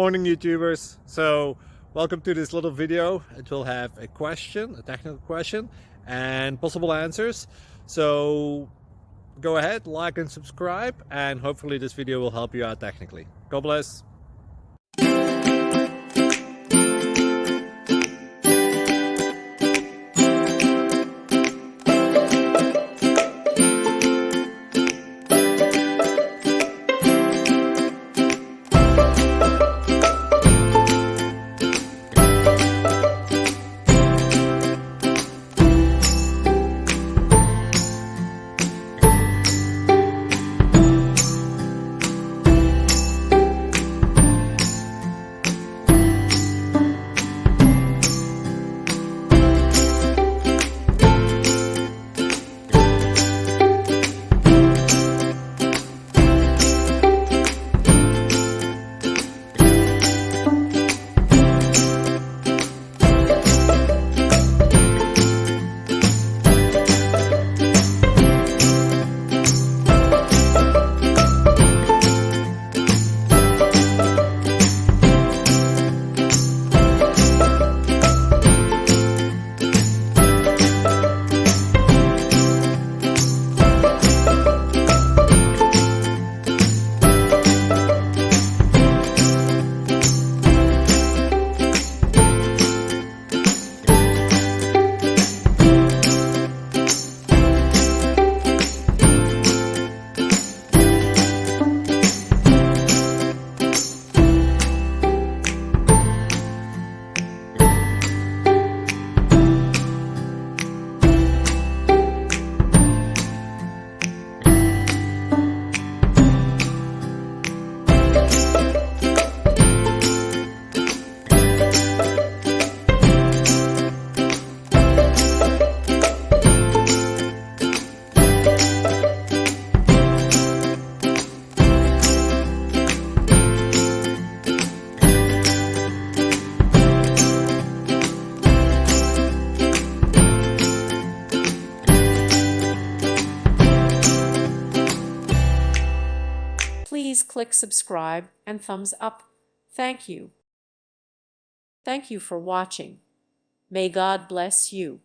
Morning YouTubers. So welcome to this little video. It will have a question, a technical question, and possible answers. So go ahead, like and subscribe, and hopefully this video will help you out technically. God bless. Please click subscribe and thumbs up. Thank you. Thank you for watching. May God bless you.